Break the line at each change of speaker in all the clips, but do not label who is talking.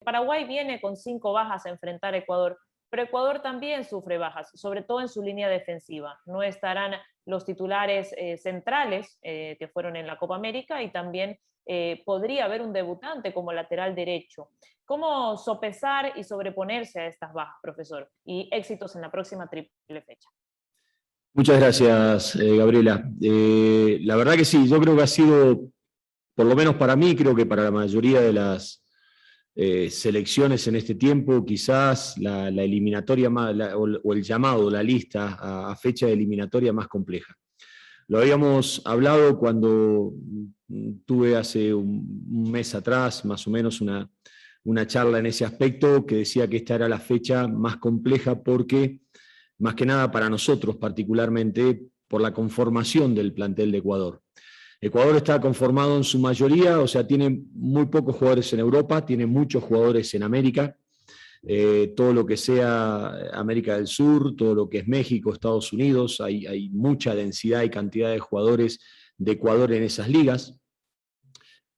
Paraguay viene con 5 bajas a enfrentar a Ecuador, pero Ecuador también sufre bajas, sobre todo en su línea defensiva. No estarán los titulares centrales que fueron en la Copa América y también podría haber un debutante como lateral derecho. ¿Cómo sopesar y sobreponerse a estas bajas, profesor? Y éxitos en la próxima triple fecha.
Muchas gracias, Gabriela. La verdad que sí, yo creo que ha sido, por lo menos para mí, creo que para la mayoría de las selecciones en este tiempo, quizás la eliminatoria más, o el llamado, la lista a fecha de eliminatoria más compleja. Lo habíamos hablado cuando tuve hace un mes atrás, más o menos, una charla en ese aspecto, que decía que esta era la fecha más compleja porque, más que nada para nosotros particularmente, por la conformación del plantel de Ecuador. Ecuador está conformado en su mayoría, o sea, tiene muy pocos jugadores en Europa, tiene muchos jugadores en América, todo lo que sea América del Sur, todo lo que es México, Estados Unidos, hay mucha densidad y cantidad de jugadores de Ecuador en esas ligas.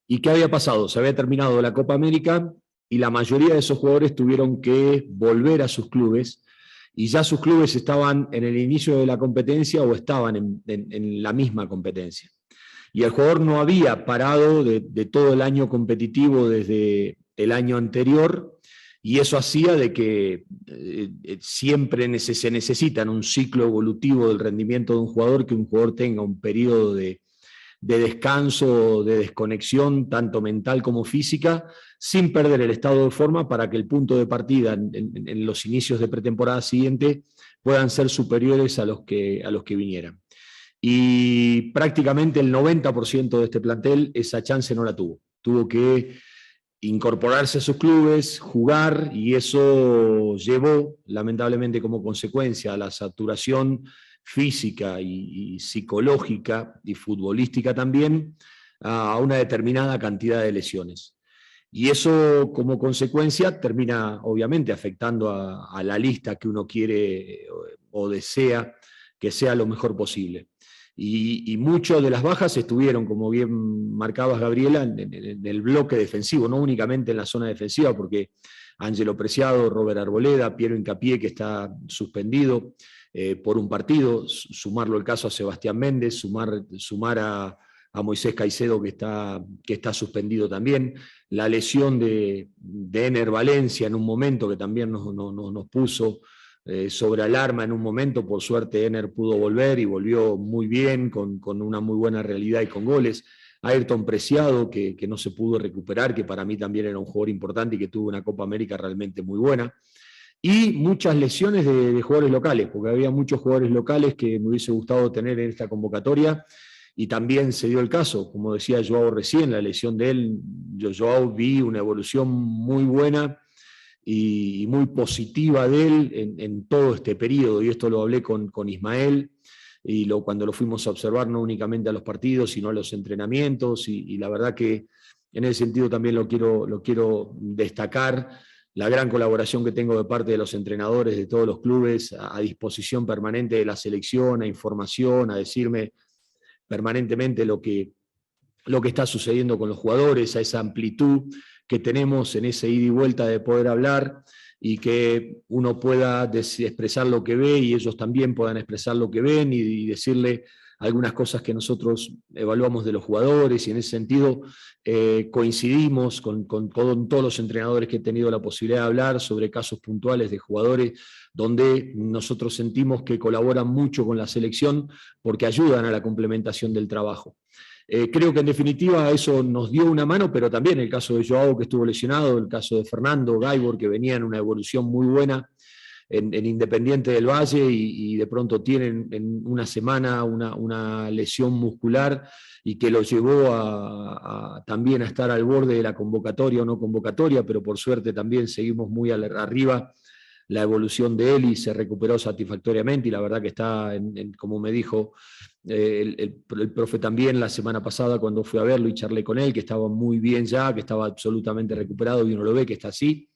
¿Y qué había pasado? Se había terminado la Copa América y la mayoría de esos jugadores tuvieron que volver a sus clubes, y ya sus clubes estaban en el inicio de la competencia o estaban en la misma competencia. Y el jugador no había parado de todo el año competitivo desde el año anterior, y eso hacía de que siempre se necesita en un ciclo evolutivo del rendimiento de un jugador, que un jugador tenga un periodo de descanso, de desconexión, tanto mental como física, sin perder el estado de forma, para que el punto de partida en los inicios de pretemporada siguiente puedan ser superiores a los que vinieran. Y prácticamente el 90% de este plantel esa chance no la tuvo. Tuvo que incorporarse a sus clubes, jugar, y eso llevó, lamentablemente, como consecuencia a la saturación física y psicológica y futbolística también, a una determinada cantidad de lesiones. Y eso, como consecuencia, termina obviamente afectando a la lista que uno quiere o desea que sea lo mejor posible. Y muchas de las bajas estuvieron, como bien marcabas, Gabriela, en el bloque defensivo, no únicamente en la zona defensiva, porque Ángelo Preciado, Robert Arboleda, Piero Hincapié, que está suspendido por un partido, sumarlo el caso a Sebastián Méndez, sumar a Moisés Caicedo, que está suspendido también, la lesión de Ener Valencia en un momento, que también nos puso sobre alarma en un momento. Por suerte Ener pudo volver y volvió muy bien, con una muy buena realidad y con goles. Ayrton Preciado, que no se pudo recuperar, que para mí también era un jugador importante y que tuvo una Copa América realmente muy buena. Y muchas lesiones de jugadores locales, porque había muchos jugadores locales que me hubiese gustado tener en esta convocatoria, y también se dio el caso, como decía Joao recién, la lesión de él. Joao vi una evolución muy buena y muy positiva de él en todo este periodo, y esto lo hablé con Ismael, y cuando lo fuimos a observar, no únicamente a los partidos, sino a los entrenamientos, y la verdad que en ese sentido también lo quiero destacar, la gran colaboración que tengo de parte de los entrenadores de todos los clubes, a disposición permanente de la selección, a información, a decirme permanentemente lo que está sucediendo con los jugadores, a esa amplitud que tenemos en ese ida y vuelta de poder hablar, y que uno pueda expresar lo que ve y ellos también puedan expresar lo que ven, y decirle algunas cosas que nosotros evaluamos de los jugadores, y en ese sentido coincidimos con todos los entrenadores que he tenido la posibilidad de hablar sobre casos puntuales de jugadores donde nosotros sentimos que colaboran mucho con la selección porque ayudan a la complementación del trabajo. Creo que en definitiva eso nos dio una mano, pero también el caso de Joao, que estuvo lesionado, el caso de Fernando Gaibor, que venía en una evolución muy buena en Independiente del Valle, y de pronto tienen en una semana una lesión muscular, y que lo llevó también a estar al borde de la convocatoria o no convocatoria, pero por suerte también seguimos muy arriba la evolución de él y se recuperó satisfactoriamente, y la verdad que está, como me dijo el profe también la semana pasada cuando fui a verlo y charlé con él, que estaba muy bien ya, que estaba absolutamente recuperado, y uno lo ve que está así.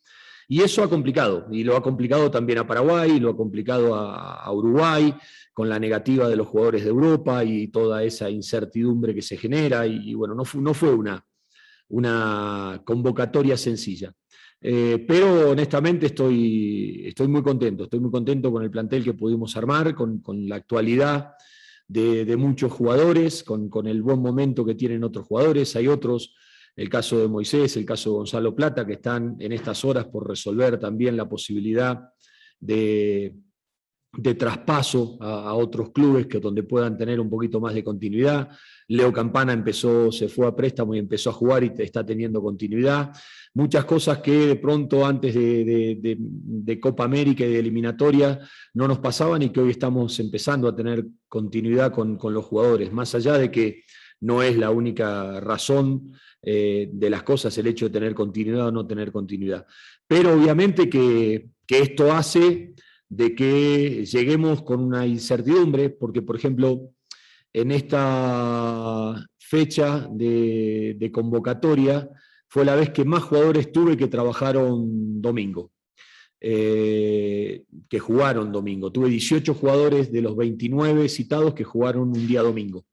Y eso ha complicado, y lo ha complicado también a Paraguay, lo ha complicado a Uruguay, con la negativa de los jugadores de Europa y toda esa incertidumbre que se genera, y bueno, no fue una convocatoria sencilla. Pero honestamente estoy muy contento con el plantel que pudimos armar, con la actualidad de muchos jugadores, con el buen momento que tienen otros jugadores. Hay otros, el caso de Moisés, el caso de Gonzalo Plata, que están en estas horas por resolver también la posibilidad de traspaso a otros clubes donde puedan tener un poquito más de continuidad. Leo Campana se fue a préstamo y empezó a jugar y está teniendo continuidad. Muchas cosas que de pronto antes de Copa América y de eliminatoria no nos pasaban y que hoy estamos empezando a tener continuidad con los jugadores, más allá de que no es la única razón de las cosas el hecho de tener continuidad o no tener continuidad. Pero obviamente que esto hace de que lleguemos con una incertidumbre, porque por ejemplo, en esta fecha de convocatoria fue la vez que más jugadores tuve que trabajaron domingo, que jugaron domingo. Tuve 18 jugadores de los 29 citados que jugaron un día domingo.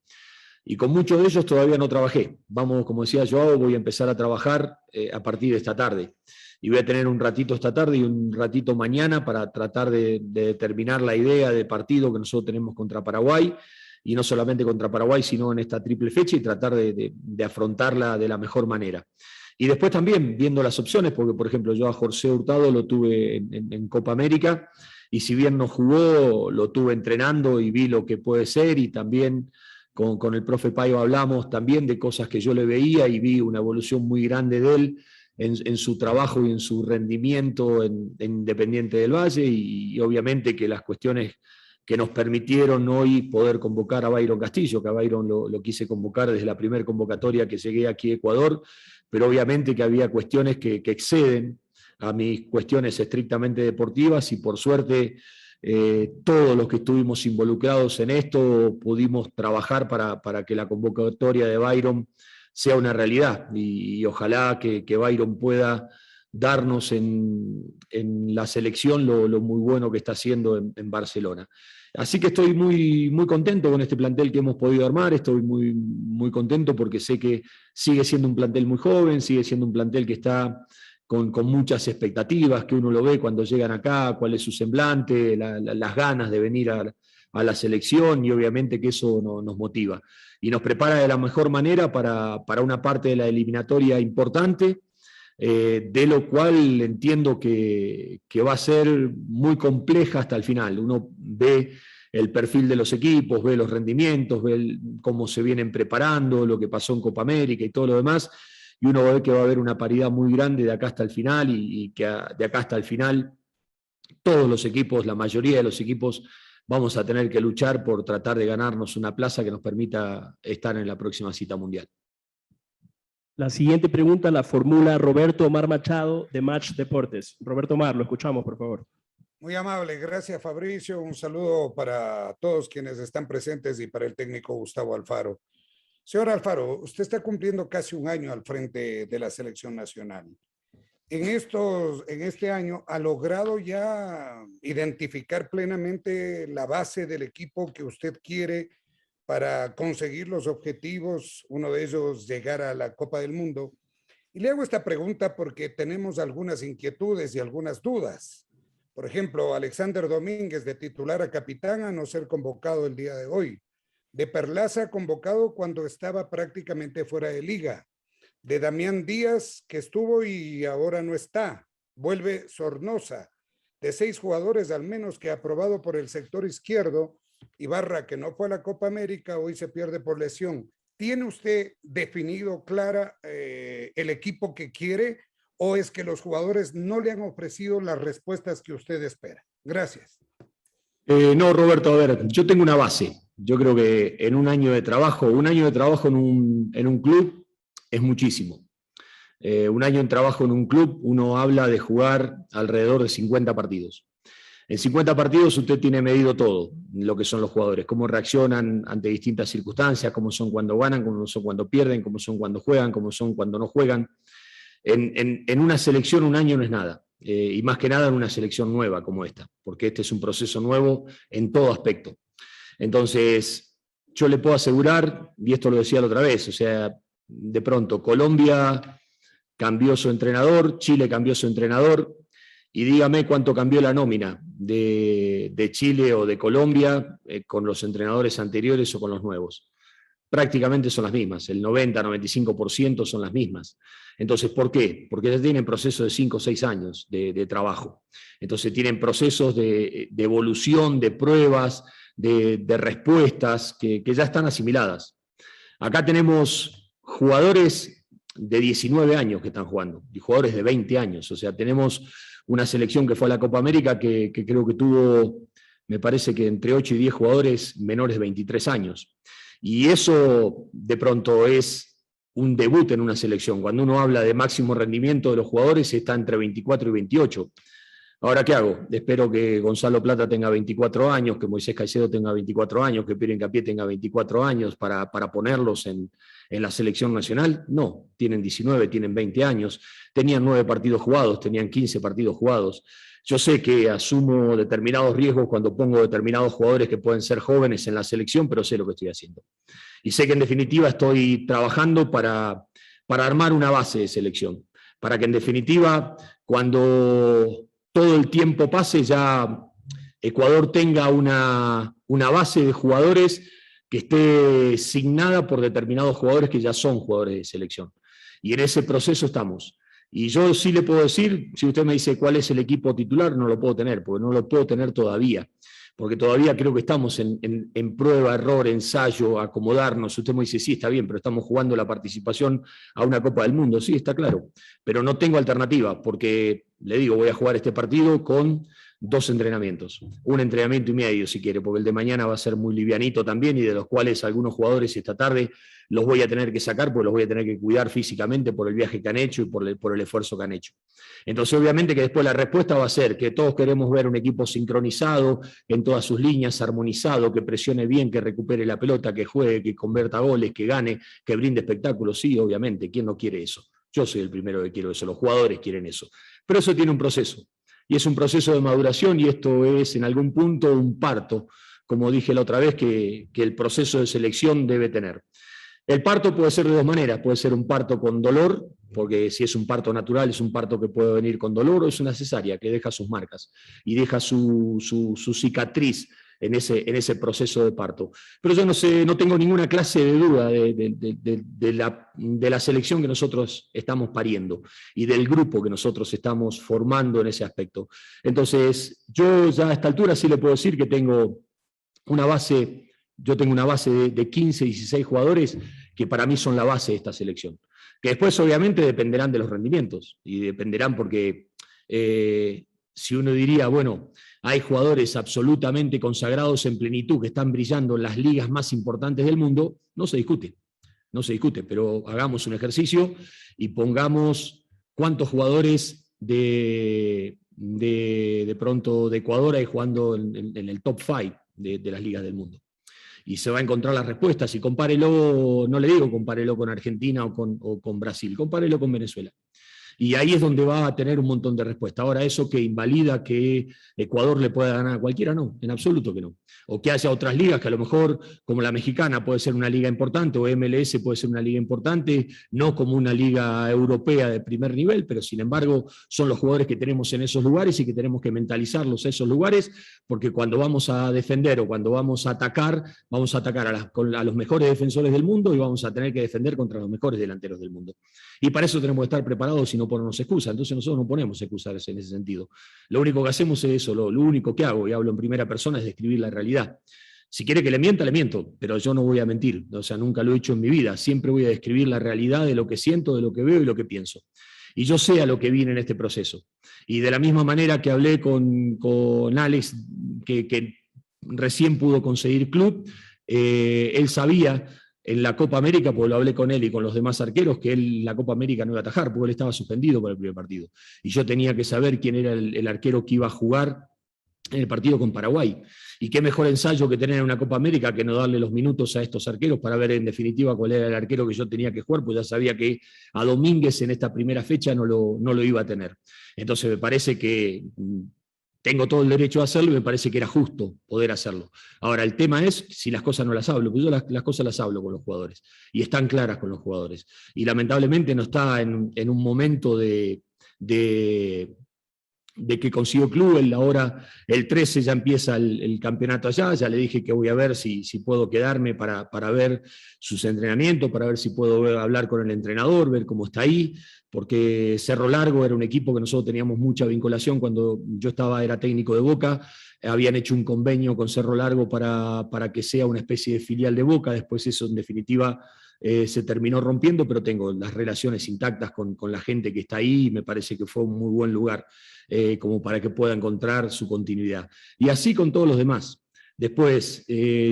Y con muchos de ellos todavía no trabajé. Vamos, como decía Joao, voy a empezar a trabajar a partir de esta tarde. Y voy a tener un ratito esta tarde y un ratito mañana para tratar de determinar la idea de partido que nosotros tenemos contra Paraguay, y no solamente contra Paraguay, sino en esta triple fecha, y tratar de afrontarla de la mejor manera. Y después también viendo las opciones, porque por ejemplo yo a José Hurtado lo tuve en Copa América, y si bien no jugó, lo tuve entrenando y vi lo que puede ser, y también con el profe Payo hablamos también de cosas que yo le veía y vi una evolución muy grande de él en su trabajo y en su rendimiento en Independiente del Valle, y obviamente que las cuestiones que nos permitieron hoy poder convocar a Byron Castillo, que a Byron lo quise convocar desde la primera convocatoria que llegué aquí a Ecuador, pero obviamente que había cuestiones que exceden a mis cuestiones estrictamente deportivas, y por suerte todos los que estuvimos involucrados en esto pudimos trabajar para que la convocatoria de Byron sea una realidad, y ojalá que Byron pueda darnos en la selección lo muy bueno que está haciendo en Barcelona. Así que estoy muy, muy contento con este plantel que hemos podido armar, estoy muy, muy contento porque sé que sigue siendo un plantel muy joven, sigue siendo un plantel que está con muchas expectativas, que uno lo ve cuando llegan acá, cuál es su semblante, las ganas de venir a la selección, y obviamente que eso nos motiva y nos prepara de la mejor manera para una parte de la eliminatoria importante, de lo cual entiendo que va a ser muy compleja hasta el final. Uno ve el perfil de los equipos, ve los rendimientos, ve cómo se vienen preparando, lo que pasó en Copa América y todo lo demás, y uno ve que va a haber una paridad muy grande de acá hasta el final, y que de acá hasta el final todos los equipos, la mayoría de los equipos, vamos a tener que luchar por tratar de ganarnos una plaza que nos permita estar en la próxima cita mundial.
La siguiente pregunta la formula Roberto Omar Machado, de Match Deportes. Roberto Omar, lo escuchamos, por favor.
Muy amable, gracias Fabricio. Un saludo para todos quienes están presentes y para el técnico Gustavo Alfaro. Señor Alfaro, usted está cumpliendo casi un año al frente de la selección nacional. En este año, ¿ha logrado ya identificar plenamente la base del equipo que usted quiere para conseguir los objetivos, uno de ellos llegar a la Copa del Mundo? Y le hago esta pregunta porque tenemos algunas inquietudes y algunas dudas. Por ejemplo, Alexander Domínguez, de titular a capitán, a no ser convocado el día de hoy. De Perlaza, convocado cuando estaba prácticamente fuera de liga. De Damián Díaz, que estuvo y ahora no está. Vuelve Sornosa. De 6 jugadores al menos que ha aprobado por el sector izquierdo, Ibarra, que no fue a la Copa América, hoy se pierde por lesión. ¿Tiene usted definido clara el equipo que quiere, o es que los jugadores no le han ofrecido las respuestas que usted espera? Gracias.
No, Roberto, a ver, yo tengo una base. Yo creo que en un año de trabajo en un club es muchísimo. Un año en trabajo en un club, uno habla de jugar alrededor de 50 partidos. En 50 partidos usted tiene medido todo, lo que son los jugadores, cómo reaccionan ante distintas circunstancias, cómo son cuando ganan, cómo son cuando pierden, cómo son cuando juegan, cómo son cuando no juegan. En una selección un año no es nada, y más que nada en una selección nueva como esta, porque este es un proceso nuevo en todo aspecto. Entonces, yo le puedo asegurar, y esto lo decía la otra vez, o sea, de pronto Colombia cambió su entrenador, Chile cambió su entrenador, y dígame cuánto cambió la nómina de Chile o de Colombia con los entrenadores anteriores o con los nuevos. Prácticamente son las mismas, el 90-95% son las mismas. Entonces, ¿por qué? Porque ya tienen procesos de 5 o 6 años de trabajo. Entonces tienen procesos de evolución, de pruebas, de respuestas que ya están asimiladas. Acá tenemos jugadores de 19 años que están jugando, y jugadores de 20 años. O sea, tenemos una selección que fue a la Copa América que creo que tuvo, me parece que entre 8 y 10 jugadores menores de 23 años. Y eso de pronto es un debut en una selección. Cuando uno habla de máximo rendimiento de los jugadores está entre 24 y 28. Ahora, ¿qué hago? Espero que Gonzalo Plata tenga 24 años, que Moisés Caicedo tenga 24 años, que Piero Hincapié tenga 24 años para ponerlos en la selección nacional. No, tienen 19, tienen 20 años, tenían 9 partidos jugados, tenían 15 partidos jugados. Yo sé que asumo determinados riesgos cuando pongo determinados jugadores que pueden ser jóvenes en la selección, pero sé lo que estoy haciendo. Y sé que en definitiva estoy trabajando para armar una base de selección, para que en definitiva cuando todo el tiempo pase ya Ecuador tenga una base de jugadores que esté signada por determinados jugadores que ya son jugadores de selección. Y en ese proceso estamos. Y yo sí le puedo decir, si usted me dice cuál es el equipo titular, no lo puedo tener, porque no lo puedo tener todavía. Porque todavía creo que estamos en prueba, error, ensayo, acomodarnos. Usted me dice, sí, está bien, pero estamos jugando la participación a una Copa del Mundo. Sí, está claro. Pero no tengo alternativa, porque, le digo, voy a jugar este partido con 2 entrenamientos. Un entrenamiento y medio, si quiere, porque el de mañana va a ser muy livianito también, y de los cuales algunos jugadores esta tarde los voy a tener que sacar, porque los voy a tener que cuidar físicamente por el viaje que han hecho y por el esfuerzo que han hecho. Entonces, obviamente que después la respuesta va a ser que todos queremos ver un equipo sincronizado en todas sus líneas, armonizado, que presione bien, que recupere la pelota, que juegue, que convierta goles, que gane, que brinde espectáculos. Sí, obviamente, ¿quién no quiere eso? Yo soy el primero que quiero eso, los jugadores quieren eso. Pero eso tiene un proceso, y es un proceso de maduración, y esto es en algún punto un parto, como dije la otra vez, que el proceso de selección debe tener. El parto puede ser de 2 maneras, puede ser un parto con dolor, porque si es un parto natural es un parto que puede venir con dolor, o es una cesárea que deja sus marcas y deja su cicatriz en ese proceso de parto. Pero yo no tengo ninguna clase de duda de la selección que nosotros estamos pariendo y del grupo que nosotros estamos formando en ese aspecto. Entonces, yo ya a esta altura sí le puedo decir que tengo una base. Yo tengo una base de 15, 16 jugadores que para mí son la base de esta selección. Que después obviamente dependerán de los rendimientos, y dependerán porque si uno diría, bueno, hay jugadores absolutamente consagrados en plenitud que están brillando en las ligas más importantes del mundo, no se discute, pero hagamos un ejercicio y pongamos cuántos jugadores de pronto de Ecuador hay jugando en el top 5 de las ligas del mundo. Y se va a encontrar las respuestas, y compárelo, no le digo compárelo con Argentina o con Brasil, compárelo con Venezuela. Y ahí es donde va a tener un montón de respuestas. Ahora, eso que invalida que Ecuador le pueda ganar a cualquiera, no, en absoluto que no. O que haya otras ligas que a lo mejor, como la mexicana, puede ser una liga importante, o MLS puede ser una liga importante, no como una liga europea de primer nivel, pero sin embargo son los jugadores que tenemos en esos lugares y que tenemos que mentalizarlos a esos lugares, porque cuando vamos a defender o cuando vamos a atacar a los mejores defensores del mundo, y vamos a tener que defender contra los mejores delanteros del mundo. Y para eso tenemos que estar preparados y no ponernos excusas. Entonces nosotros no ponemos excusas en ese sentido. Lo único que hacemos es eso, lo único que hago, y hablo en primera persona, es describir la realidad. Si quiere que le mienta, le miento, pero yo no voy a mentir. O sea, nunca lo he hecho en mi vida. Siempre voy a describir la realidad de lo que siento, de lo que veo y lo que pienso. Y yo sé a lo que viene en este proceso. Y de la misma manera que hablé con Alex, que recién pudo conseguir club, él sabía en la Copa América, porque lo hablé con él y con los demás arqueros, que él la Copa América no iba a atajar, porque él estaba suspendido para el primer partido. Y yo tenía que saber quién era el arquero que iba a jugar en el partido con Paraguay. Y qué mejor ensayo que tener en una Copa América que no darle los minutos a estos arqueros para ver en definitiva cuál era el arquero que yo tenía que jugar, pues ya sabía que a Domínguez en esta primera fecha no lo iba a tener. Entonces me parece que tengo todo el derecho a hacerlo y me parece que era justo poder hacerlo. Ahora, el tema es si las cosas no las hablo, porque yo las cosas las hablo con los jugadores, y están claras con los jugadores. Y lamentablemente no está en un momento de que consiguió club, ahora el 13 ya empieza el campeonato allá, ya le dije que voy a ver si puedo quedarme para ver sus entrenamientos, para ver si puedo hablar con el entrenador, ver cómo está ahí, porque Cerro Largo era un equipo que nosotros teníamos mucha vinculación cuando yo era técnico de Boca, habían hecho un convenio con Cerro Largo para que sea una especie de filial de Boca, después eso en definitiva se terminó rompiendo, pero tengo las relaciones intactas con la gente que está ahí y me parece que fue un muy buen lugar como para que pueda encontrar su continuidad. Y así con todos los demás. Después,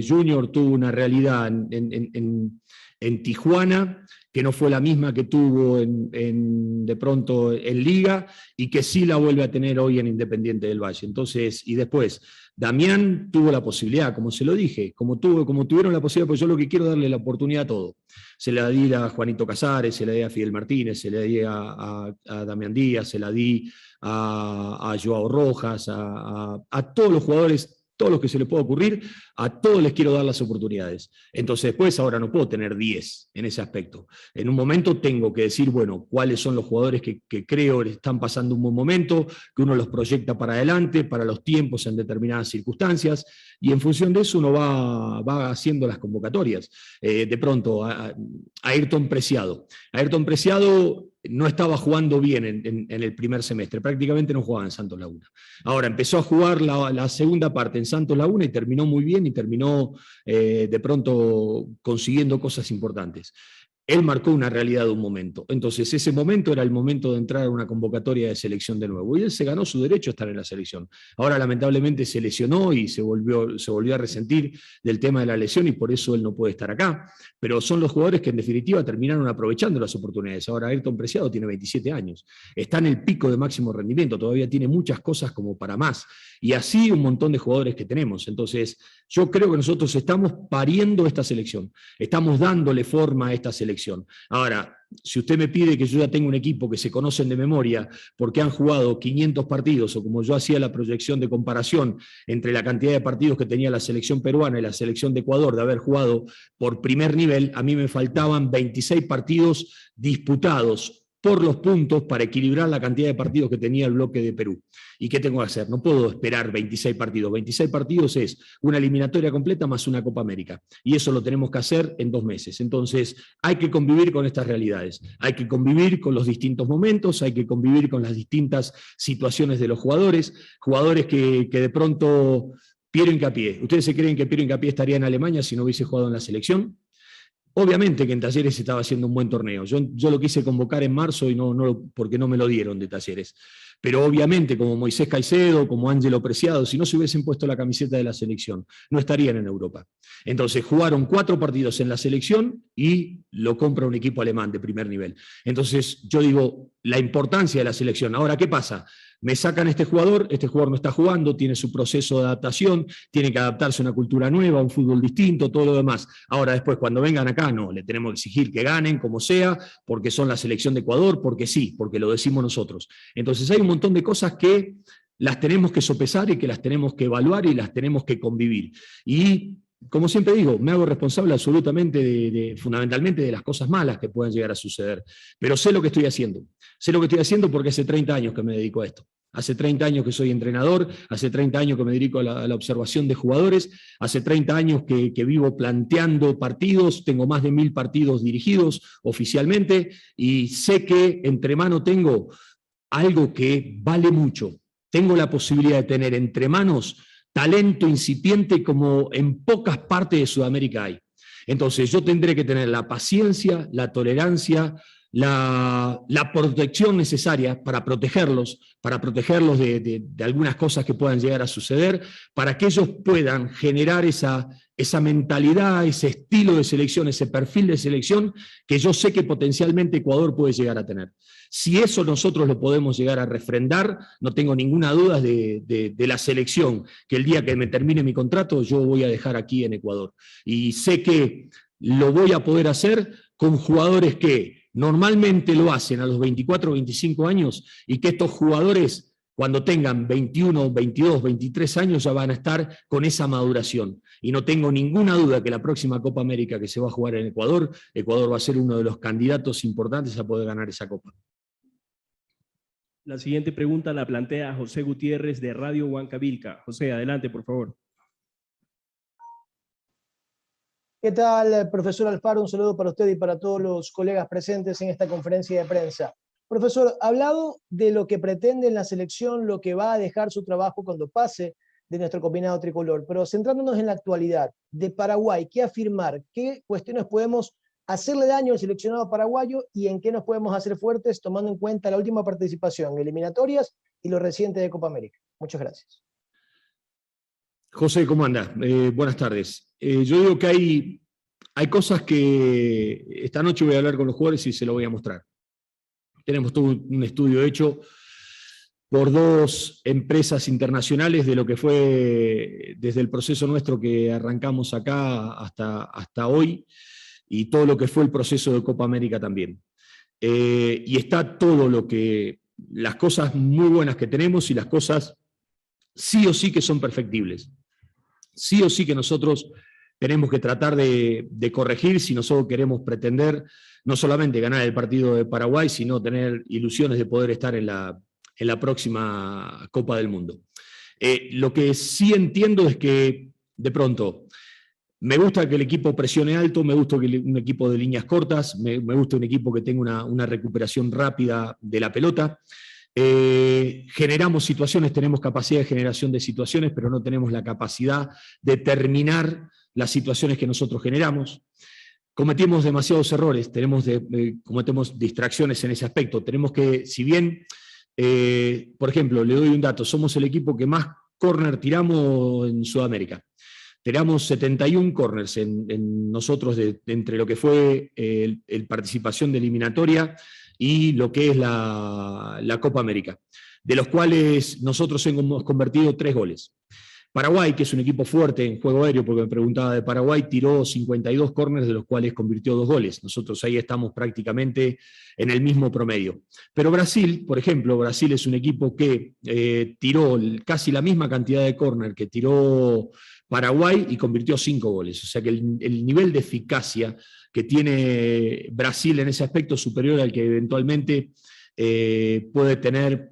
Junior tuvo una realidad en Tijuana, que no fue la misma que tuvo de pronto en Liga, y que sí la vuelve a tener hoy en Independiente del Valle. Entonces, y después, Damián tuvo la posibilidad, como se lo dije, como tuvieron la posibilidad, pues yo lo que quiero es darle la oportunidad a todo. Se la di a Juanito Casares, se la di a Fidel Martínez, se la di a Damián Díaz, se la di a Joao Rojas, a todos los jugadores, todos los que se les pueda ocurrir, a todos les quiero dar las oportunidades. Entonces después ahora no puedo tener 10 en ese aspecto. En un momento tengo que decir, bueno, cuáles son los jugadores que creo están pasando un buen momento, que uno los proyecta para adelante, para los tiempos en determinadas circunstancias, y en función de eso uno va haciendo las convocatorias. De pronto, a Ayrton Preciado. Ayrton Preciado no estaba jugando bien en el primer semestre, prácticamente no jugaba en Santos Laguna. Ahora empezó a jugar la segunda parte en Santos Laguna y terminó muy bien y terminó de pronto consiguiendo cosas importantes. Él marcó una realidad de un momento. Entonces ese momento era el momento de entrar a una convocatoria de selección de nuevo. Y él se ganó su derecho a estar en la selección. Ahora lamentablemente se lesionó y se volvió a resentir del tema de la lesión y por eso él no puede estar acá. Pero son los jugadores que en definitiva terminaron aprovechando las oportunidades. Ahora Ayrton Preciado tiene 27 años. Está en el pico de máximo rendimiento. Todavía tiene muchas cosas como para más. Y así un montón de jugadores que tenemos. Entonces yo creo que nosotros estamos pariendo esta selección. Estamos dándole forma a esta selección. Ahora, si usted me pide que yo ya tenga un equipo que se conocen de memoria porque han jugado 500 partidos, o como yo hacía la proyección de comparación entre la cantidad de partidos que tenía la selección peruana y la selección de Ecuador de haber jugado por primer nivel, a mí me faltaban 26 partidos disputados por los puntos para equilibrar la cantidad de partidos que tenía el bloque de Perú. ¿Y qué tengo que hacer? No puedo esperar 26 partidos. 26 partidos es una eliminatoria completa más una Copa América. Y eso lo tenemos que hacer en 2 meses. Entonces, hay que convivir con estas realidades. Hay que convivir con los distintos momentos, hay que convivir con las distintas situaciones de los jugadores. Jugadores que de pronto Piero Hincapié. ¿Ustedes se creen que Piero Hincapié estaría en Alemania si no hubiese jugado en la selección? Obviamente que en Talleres estaba haciendo un buen torneo. Yo lo quise convocar en marzo y porque no me lo dieron de Talleres. Pero obviamente, como Moisés Caicedo, como Ángelo Preciado, si no se hubiesen puesto la camiseta de la selección, no estarían en Europa. Entonces jugaron 4 partidos en la selección y lo compra un equipo alemán de primer nivel. Entonces yo digo, la importancia de la selección. Ahora, ¿qué pasa? Me sacan este jugador no está jugando, tiene su proceso de adaptación, tiene que adaptarse a una cultura nueva, a un fútbol distinto, todo lo demás. Ahora después, cuando vengan acá, no, le tenemos que exigir que ganen, como sea, porque son la selección de Ecuador, porque sí, porque lo decimos nosotros. Entonces hay un montón de cosas que las tenemos que sopesar y que las tenemos que evaluar y las tenemos que convivir. Y como siempre digo, me hago responsable absolutamente fundamentalmente de las cosas malas que puedan llegar a suceder. Pero sé lo que estoy haciendo. Sé lo que estoy haciendo porque hace 30 años que me dedico a esto. Hace 30 años que soy entrenador, hace 30 años que me dedico a la observación de jugadores, hace 30 años que vivo planteando partidos, tengo más de 1000 partidos dirigidos oficialmente y sé que entre mano tengo algo que vale mucho. Tengo la posibilidad de tener entre manos talento incipiente como en pocas partes de Sudamérica hay. Entonces yo tendré que tener la paciencia, la tolerancia, la protección necesaria para protegerlos de algunas cosas que puedan llegar a suceder, para que ellos puedan generar esa mentalidad, ese estilo de selección, ese perfil de selección que yo sé que potencialmente Ecuador puede llegar a tener. Si eso nosotros lo podemos llegar a refrendar, no tengo ninguna duda de la selección, que el día que me termine mi contrato yo voy a dejar aquí en Ecuador. Y sé que lo voy a poder hacer con jugadores que normalmente lo hacen a los 24 o 25 años y que estos jugadores Cuando tengan 21, 22, 23 años ya van a estar con esa maduración. Y no tengo ninguna duda que la próxima Copa América que se va a jugar en Ecuador, Ecuador va a ser uno de los candidatos importantes a poder ganar esa Copa.
La siguiente pregunta la plantea José Gutiérrez de Radio Huancavilca. José, adelante, por favor.
¿Qué tal, profesor Alfaro? Un saludo para usted y para todos los colegas presentes en esta conferencia de prensa. Profesor, ha hablado de lo que pretende en la selección, lo que va a dejar su trabajo cuando pase de nuestro combinado tricolor, pero centrándonos en la actualidad, de Paraguay, ¿qué afirmar? ¿Qué cuestiones podemos hacerle daño al seleccionado paraguayo y en qué nos podemos hacer fuertes tomando en cuenta la última participación, eliminatorias y lo reciente de Copa América? Muchas gracias.
José, ¿cómo anda? Buenas tardes. Yo digo que hay cosas que esta noche voy a hablar con los jugadores y se lo voy a mostrar. Tenemos todo un estudio hecho por 2 empresas internacionales de lo que fue desde el proceso nuestro que arrancamos acá hasta hoy y todo lo que fue el proceso de Copa América también. Y está todo las cosas muy buenas que tenemos y las cosas sí o sí que son perfectibles. Sí o sí que nosotros tenemos que tratar de corregir si nosotros queremos pretender no solamente ganar el partido de Paraguay, sino tener ilusiones de poder estar en la próxima Copa del Mundo. Lo que sí entiendo es que, de pronto, me gusta que el equipo presione alto, me gusta que un equipo de líneas cortas, me gusta un equipo que tenga una recuperación rápida de la pelota. Generamos situaciones, tenemos capacidad de generación de situaciones, pero no tenemos la capacidad de terminar las situaciones que nosotros generamos. Cometimos demasiados errores, cometemos distracciones en ese aspecto. Tenemos que, si bien, por ejemplo, le doy un dato, somos el equipo que más córner tiramos en Sudamérica. Tiramos 71 corners en nosotros entre lo que fue el participación de eliminatoria y lo que es la Copa América, de los cuales nosotros hemos convertido 3 goles. Paraguay, que es un equipo fuerte en juego aéreo, porque me preguntaba de Paraguay, tiró 52 córners, de los cuales convirtió 2 goles. Nosotros ahí estamos prácticamente en el mismo promedio. Pero Brasil, por ejemplo, Brasil es un equipo que tiró casi la misma cantidad de córner que tiró Paraguay y convirtió 5 goles. O sea que el nivel de eficacia que tiene Brasil en ese aspecto es superior al que eventualmente puede tener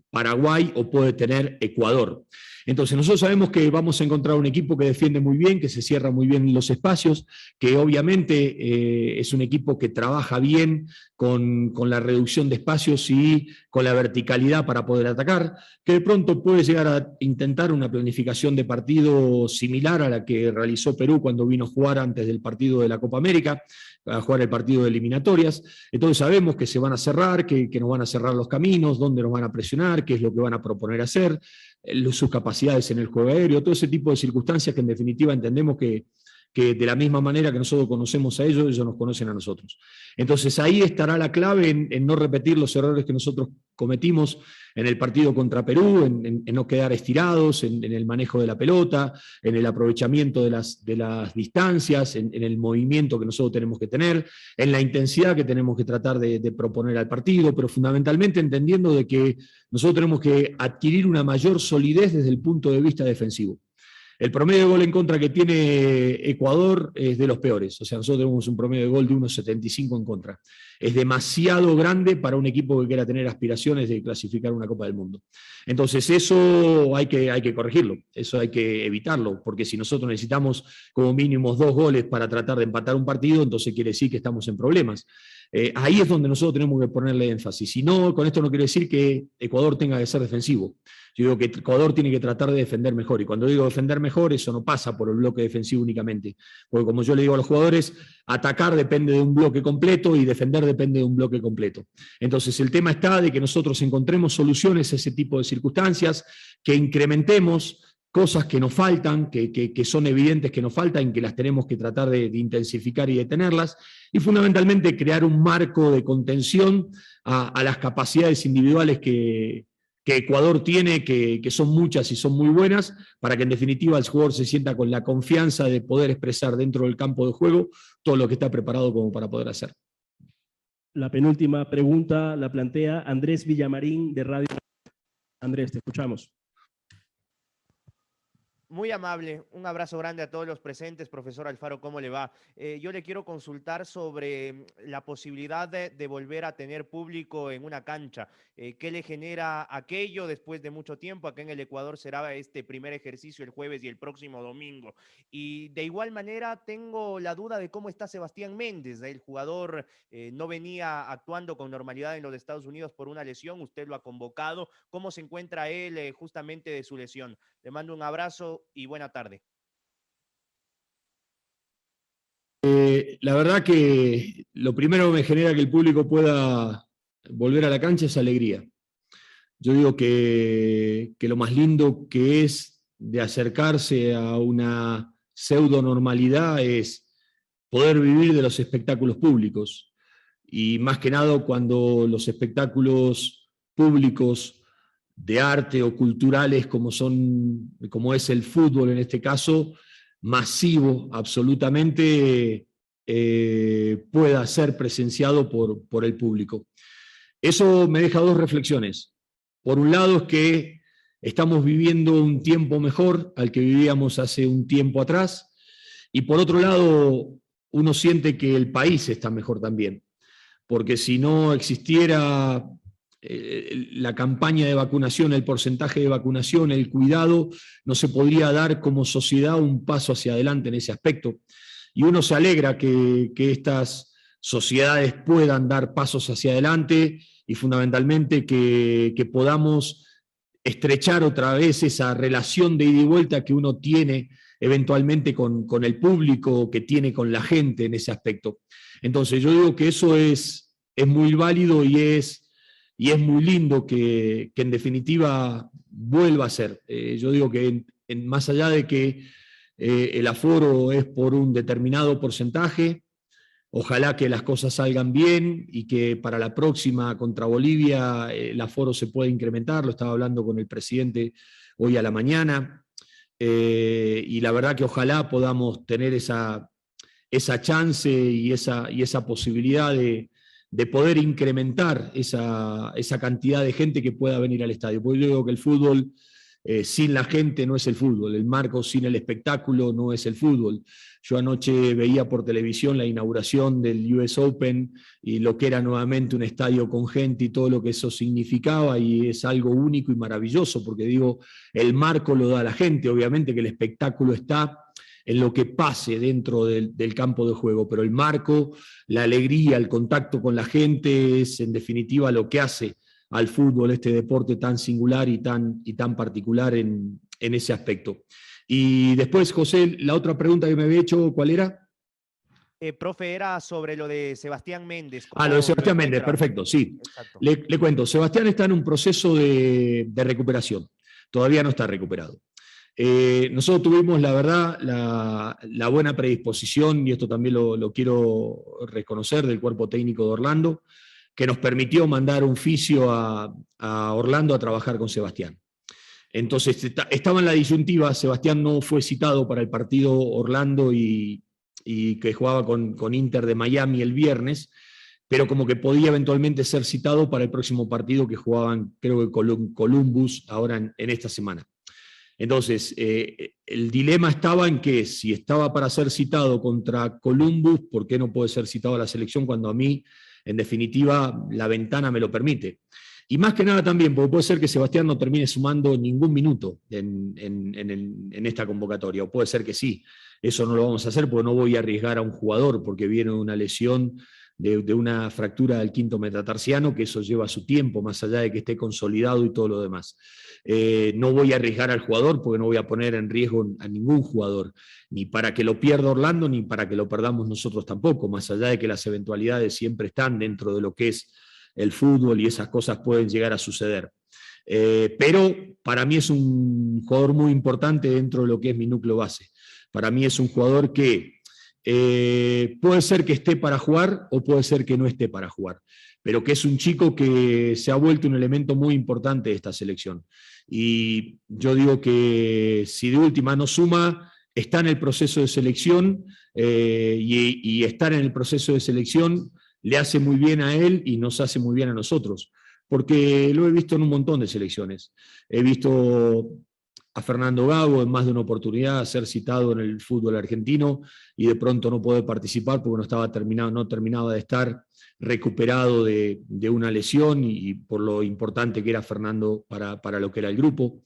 Paraguay o puede tener Ecuador. Entonces nosotros sabemos que vamos a encontrar un equipo que defiende muy bien, que se cierra muy bien los espacios, que obviamente es un equipo que trabaja bien con la reducción de espacios y con la verticalidad para poder atacar, que de pronto puede llegar a intentar una planificación de partido similar a la que realizó Perú cuando vino a jugar antes del partido de la Copa América, a jugar el partido de eliminatorias. Entonces sabemos que se van a cerrar, que nos van a cerrar los caminos, dónde nos van a presionar, qué es lo que van a proponer hacer, sus capacidades en el juego aéreo, todo ese tipo de circunstancias que en definitiva entendemos que de la misma manera que nosotros conocemos a ellos nos conocen a nosotros. Entonces ahí estará la clave en no repetir los errores que nosotros cometimos en el partido contra Perú, en no quedar estirados, en el manejo de la pelota, en el aprovechamiento de las distancias, en el movimiento que nosotros tenemos que tener, en la intensidad que tenemos que tratar de proponer al partido, pero fundamentalmente entendiendo de que nosotros tenemos que adquirir una mayor solidez desde el punto de vista defensivo. El promedio de gol en contra que tiene Ecuador es de los peores. O sea, nosotros tenemos un promedio de gol de 1,75 en contra. Es demasiado grande para un equipo que quiera tener aspiraciones de clasificar una Copa del Mundo. Entonces eso hay que corregirlo, eso hay que evitarlo, porque si nosotros necesitamos como mínimo 2 goles para tratar de empatar un partido, entonces quiere decir que estamos en problemas. Ahí es donde nosotros tenemos que ponerle énfasis. Si no, con esto no quiere decir que Ecuador tenga que ser defensivo. Yo digo que Ecuador tiene que tratar de defender mejor, y cuando digo defender mejor, eso no pasa por el bloque defensivo únicamente, porque como yo le digo a los jugadores, atacar depende de un bloque completo y defender depende de un bloque completo. Entonces el tema está de que nosotros encontremos soluciones a ese tipo de circunstancias, que incrementemos cosas que nos faltan, que son evidentes que nos faltan, que las tenemos que tratar de intensificar y de tenerlas, y fundamentalmente crear un marco de contención a las capacidades individuales que Ecuador tiene, que son muchas y son muy buenas, para que en definitiva el jugador se sienta con la confianza de poder expresar dentro del campo de juego todo lo que está preparado como para poder hacer.
La penúltima pregunta la plantea Andrés Villamarín de Radio. Andrés, te escuchamos.
Muy amable, un abrazo grande a todos los presentes. Profesor Alfaro, ¿cómo le va? Yo le quiero consultar sobre la posibilidad de volver a tener público en una cancha. ¿Qué le genera aquello después de mucho tiempo? Acá en el Ecuador será este primer ejercicio el jueves y el próximo domingo. Y de igual manera tengo la duda de cómo está Sebastián Méndez. El jugador no venía actuando con normalidad en los Estados Unidos por una lesión. Usted lo ha convocado. ¿Cómo se encuentra él justamente de su lesión? Le mando un abrazo y buena tarde.
La verdad que lo primero que me genera que el público pueda volver a la cancha es alegría. Yo digo que lo más lindo que es de acercarse a una pseudo normalidad es poder vivir de los espectáculos públicos. Y más que nada cuando los espectáculos públicos de arte o culturales como es el fútbol en este caso, masivo absolutamente, pueda ser presenciado por el público. Eso me deja dos reflexiones. Por un lado es que estamos viviendo un tiempo mejor al que vivíamos hace un tiempo atrás, y por otro lado uno siente que el país está mejor también, porque si no existiera la campaña de vacunación, el porcentaje de vacunación, el cuidado, no se podría dar como sociedad un paso hacia adelante en ese aspecto. Y uno se alegra que estas sociedades puedan dar pasos hacia adelante y fundamentalmente que podamos estrechar otra vez esa relación de ida y vuelta que uno tiene eventualmente con el público, que tiene con la gente en ese aspecto. Entonces yo digo que eso es muy válido y es muy lindo que en definitiva vuelva a ser. Yo digo que más allá de que el aforo es por un determinado porcentaje, ojalá que las cosas salgan bien y que para la próxima contra Bolivia el aforo se pueda incrementar. Lo estaba hablando con el presidente hoy a la mañana. Y la verdad que ojalá podamos tener esa chance y esa posibilidad de poder incrementar esa cantidad de gente que pueda venir al estadio. Porque yo digo que el fútbol sin la gente no es el fútbol, el marco sin el espectáculo no es el fútbol. Yo anoche veía por televisión la inauguración del US Open y lo que era nuevamente un estadio con gente y todo lo que eso significaba, y es algo único y maravilloso, porque digo, el marco lo da la gente, obviamente que el espectáculo está en lo que pase dentro del campo de juego, pero el marco, la alegría, el contacto con la gente es en definitiva lo que hace al fútbol, este deporte tan singular y tan particular en ese aspecto. Y después, José, la otra pregunta que me había hecho, ¿cuál era?
Profe, era sobre lo de Sebastián Méndez.
Lo de Sebastián Méndez, perfecto, sí. Le cuento, Sebastián está en un proceso de recuperación, todavía no está recuperado. Nosotros tuvimos, la verdad, la buena predisposición, y esto también lo quiero reconocer, del cuerpo técnico de Orlando, que nos permitió mandar un fisio a Orlando a trabajar con Sebastián. Entonces estaba en la disyuntiva, Sebastián no fue citado para el partido Orlando y que jugaba con Inter de Miami el viernes, pero como que podía eventualmente ser citado para el próximo partido que jugaban, creo que Columbus, ahora en esta semana. Entonces, el dilema estaba en que si estaba para ser citado contra Columbus, ¿por qué no puede ser citado a la selección cuando a mí, en definitiva, la ventana me lo permite? Y más que nada también, porque puede ser que Sebastián no termine sumando ningún minuto en esta convocatoria, o puede ser que sí. Eso no lo vamos a hacer porque no voy a arriesgar a un jugador porque viene una lesión de una fractura del quinto metatarsiano, que eso lleva su tiempo, más allá de que esté consolidado y todo lo demás. No voy a arriesgar al jugador porque no voy a poner en riesgo a ningún jugador, ni para que lo pierda Orlando, ni para que lo perdamos nosotros tampoco, más allá de que las eventualidades siempre están dentro de lo que es el fútbol y esas cosas pueden llegar a suceder. Pero para mí es un jugador muy importante dentro de lo que es mi núcleo base. Para mí es un jugador que puede ser que esté para jugar o puede ser que no esté para jugar, pero que es un chico que se ha vuelto un elemento muy importante de esta selección. Y yo digo que si de última no suma, está en el proceso de selección, y estar en el proceso de selección le hace muy bien a él y nos hace muy bien a nosotros, porque lo he visto en un montón de selecciones. He visto a Fernando Gago en más de una oportunidad ser citado en el fútbol argentino y de pronto no poder participar porque no terminaba de estar recuperado de una lesión y por lo importante que era Fernando para lo que era el grupo.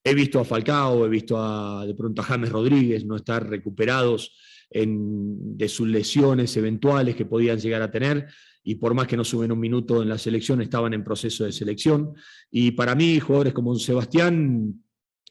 He visto a Falcao, he visto de pronto a James Rodríguez no estar recuperados de sus lesiones eventuales que podían llegar a tener, y por más que no suben un minuto en la selección, estaban en proceso de selección. Y para mí, jugadores como Sebastián,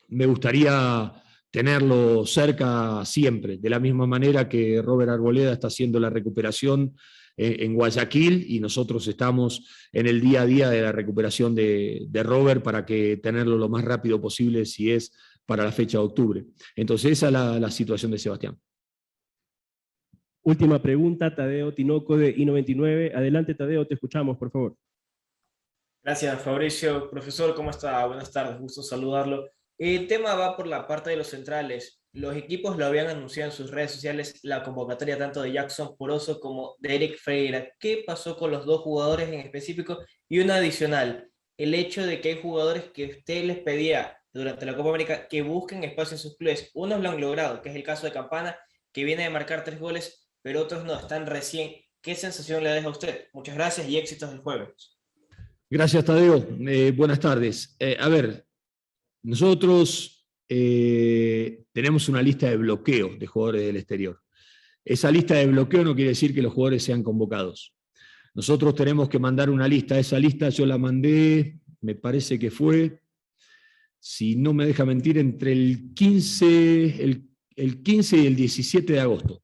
me gustaría tenerlo cerca siempre, de la misma manera que Robert Arboleda está haciendo la recuperación en Guayaquil, y nosotros estamos en el día a día de la recuperación de Robert para que tenerlo lo más rápido posible si es para la fecha de octubre. Entonces esa es la situación de Sebastián.
Última pregunta, Tadeo Tinoco de I99. Adelante, Tadeo, te escuchamos, por favor.
Gracias, Fabricio. Profesor, ¿cómo está? Buenas tardes, gusto saludarlo. El tema va por la parte de los centrales. Los equipos lo habían anunciado en sus redes sociales, la convocatoria tanto de Jackson Poroso como de Eric Ferreira. ¿Qué pasó con los dos jugadores en específico? Y una adicional, el hecho de que hay jugadores que usted les pedía durante la Copa América que busquen espacio en sus clubes. Unos lo han logrado, que es el caso de Campana, que viene de marcar 3 goles, pero otros no, están recién. ¿Qué sensación le deja a usted? Muchas gracias y éxitos el jueves.
Gracias, Tadeo. Buenas tardes. A ver, nosotros tenemos una lista de bloqueo de jugadores del exterior. Esa lista de bloqueo no quiere decir que los jugadores sean convocados. Nosotros tenemos que mandar una lista. Esa lista yo la mandé, me parece que fue, si no me deja mentir, entre el 15 y el 17 de agosto.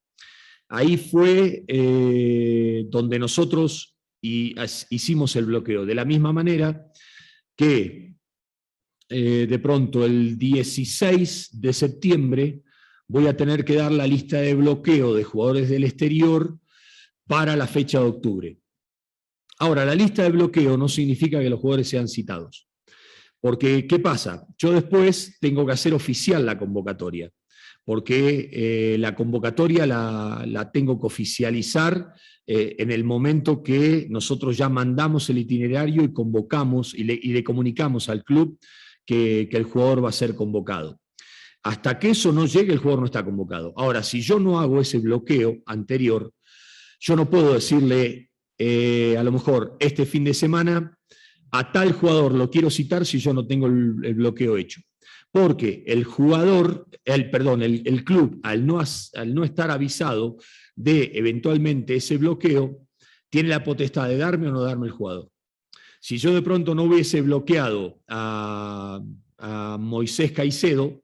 Ahí fue donde nosotros hicimos el bloqueo. De la misma manera que de pronto el 16 de septiembre voy a tener que dar la lista de bloqueo de jugadores del exterior para la fecha de octubre. Ahora, la lista de bloqueo no significa que los jugadores sean citados. Porque, ¿qué pasa? Yo después tengo que hacer oficial la convocatoria, porque la convocatoria la tengo que oficializar en el momento que nosotros ya mandamos el itinerario y convocamos y le comunicamos al club que el jugador va a ser convocado. Hasta que eso no llegue, el jugador no está convocado. Ahora, si yo no hago ese bloqueo anterior, yo no puedo decirle, a lo mejor, este fin de semana, a tal jugador lo quiero citar si yo no tengo el bloqueo hecho. Porque el club, al no estar avisado de eventualmente ese bloqueo, tiene la potestad de darme o no darme el jugador. Si yo de pronto no hubiese bloqueado a Moisés Caicedo,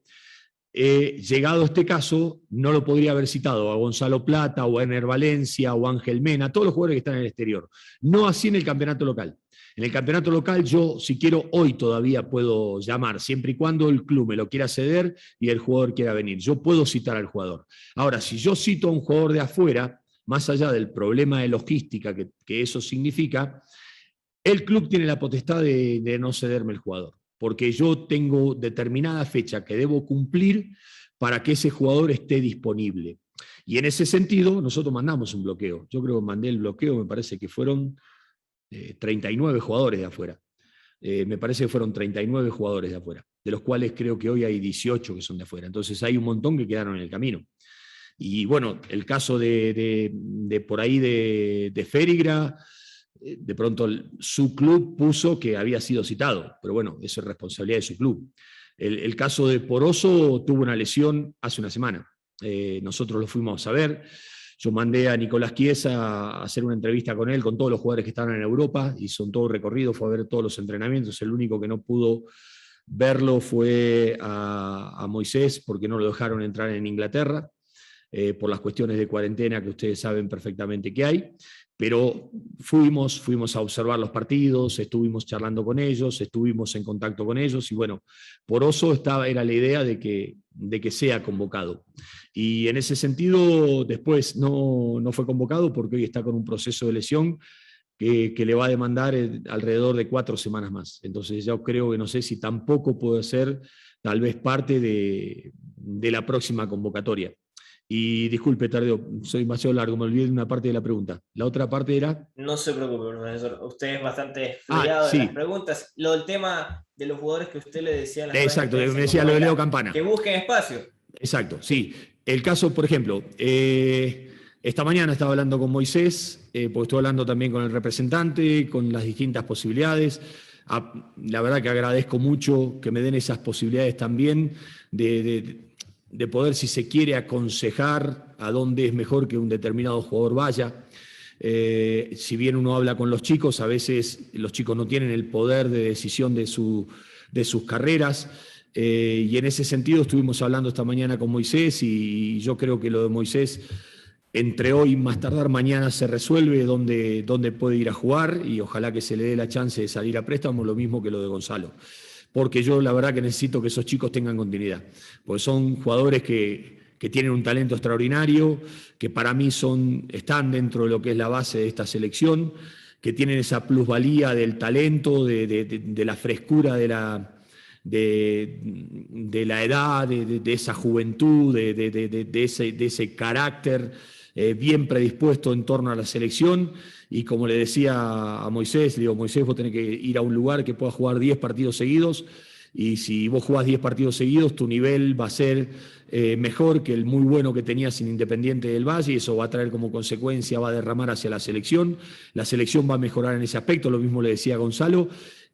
llegado a este caso, no lo podría haber citado a Gonzalo Plata, o a Ener Valencia, o a Ángel Mena, todos los jugadores que están en el exterior. No así en el campeonato local. En el campeonato local yo, si quiero, hoy todavía puedo llamar, siempre y cuando el club me lo quiera ceder y el jugador quiera venir. Yo puedo citar al jugador. Ahora, si yo cito a un jugador de afuera, más allá del problema de logística que eso significa, el club tiene la potestad de no cederme el jugador, porque yo tengo determinada fecha que debo cumplir para que ese jugador esté disponible. Y en ese sentido, nosotros mandamos un bloqueo. Yo creo que mandé el bloqueo, me parece que fueron 39 jugadores de afuera. Me parece que fueron 39 jugadores de afuera, de los cuales creo que hoy hay 18 que son de afuera. Entonces hay un montón que quedaron en el camino. Y bueno, el caso de por ahí de Ferreira, de pronto su club puso que había sido citado, pero bueno, eso es responsabilidad de su club. El caso de Poroso tuvo una lesión hace una semana. Nosotros lo fuimos a ver. Yo mandé a Nicolás Chiesa a hacer una entrevista con él, con todos los jugadores que estaban en Europa, hizo todo el recorrido, fue a ver todos los entrenamientos. El único que no pudo verlo fue a Moisés, porque no lo dejaron entrar en Inglaterra, por las cuestiones de cuarentena que ustedes saben perfectamente que hay. Pero fuimos a observar los partidos, estuvimos charlando con ellos, estuvimos en contacto con ellos, y bueno, Poroso era la idea de que sea convocado. Y en ese sentido, después no fue convocado porque hoy está con un proceso de lesión que le va a demandar alrededor de 4 semanas más. Entonces yo creo que no sé si tampoco puede ser tal vez parte de la próxima convocatoria. Y disculpe, Tardeo, soy demasiado largo, me olvidé de una parte de la pregunta. La otra parte era...
No se preocupe, profesor. Usted es bastante fluido
sí.
en las preguntas. Lo del tema de los jugadores que usted le decía en las ruedas de
Exacto,
prensa
me decía lo de Leo Campana.
que busquen espacio.
Exacto, sí. El caso, por ejemplo, esta mañana estaba hablando con Moisés, porque estoy hablando también con el representante, con las distintas posibilidades. La verdad que agradezco mucho que me den esas posibilidades también de poder, si se quiere, aconsejar a dónde es mejor que un determinado jugador vaya. Si bien uno habla con los chicos, a veces los chicos no tienen el poder de decisión de sus carreras. Y en ese sentido estuvimos hablando esta mañana con Moisés y yo creo que lo de Moisés, entre hoy y más tardar mañana, se resuelve dónde puede ir a jugar y ojalá que se le dé la chance de salir a préstamo, lo mismo que lo de Gonzalo. Porque yo la verdad que necesito que esos chicos tengan continuidad, porque son jugadores que tienen un talento extraordinario, que para mí están dentro de lo que es la base de esta selección, que tienen esa plusvalía del talento, de la frescura de la edad, de esa juventud, de ese carácter bien predispuesto en torno a la selección. Y como le decía a Moisés, le digo, Moisés, vos tenés que ir a un lugar que pueda jugar 10 partidos seguidos, y si vos jugás 10 partidos seguidos, tu nivel va a ser mejor que el muy bueno que tenías en Independiente del Valle, y eso va a traer como consecuencia, va a derramar hacia la selección va a mejorar en ese aspecto, lo mismo le decía a Gonzalo,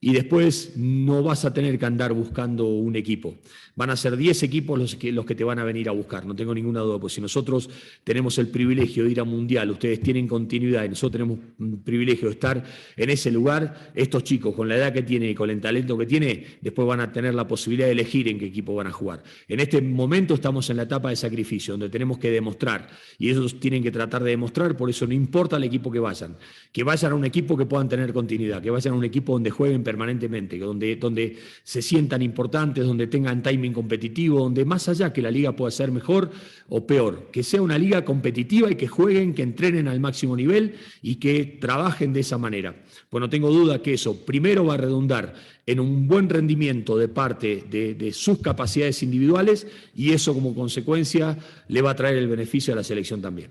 y después no vas a tener que andar buscando un equipo. Van a ser 10 equipos los que te van a venir a buscar, no tengo ninguna duda, pues si nosotros tenemos el privilegio de ir a Mundial, ustedes tienen continuidad y nosotros tenemos un privilegio de estar en ese lugar, estos chicos con la edad que tienen y con el talento que tienen, después van a tener la posibilidad de elegir en qué equipo van a jugar. En este momento estamos en la etapa de sacrificio, donde tenemos que demostrar, y ellos tienen que tratar de demostrar, por eso no importa el equipo que vayan a un equipo que puedan tener continuidad, que vayan a un equipo donde jueguen permanentemente, donde se sientan importantes, donde tengan timing competitivo, donde más allá que la liga pueda ser mejor o peor, que sea una liga competitiva y que jueguen, que entrenen al máximo nivel y que trabajen de esa manera. Pues no tengo duda que eso primero va a redundar en un buen rendimiento de parte de sus capacidades individuales y eso como consecuencia le va a traer el beneficio a la selección también.